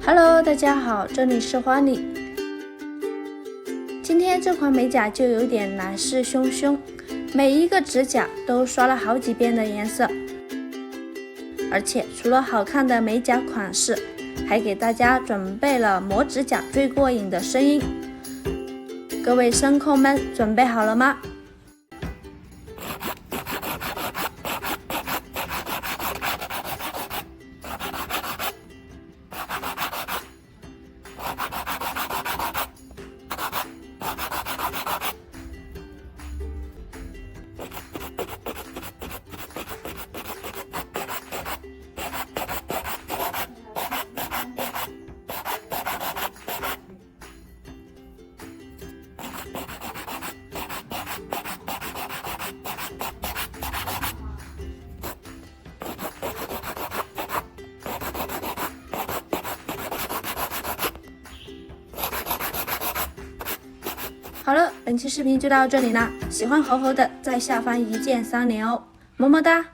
Hello， 大家好，这里是花里。今天这款美甲就有点来势汹汹，每一个指甲都刷了好几遍的颜色，而且除了好看的美甲款式，还给大家准备了磨指甲最过瘾的声音。各位声控们准备好了吗？好了，本期视频就到这里啦，喜欢猴猴的在下方一键3连哦，么么哒。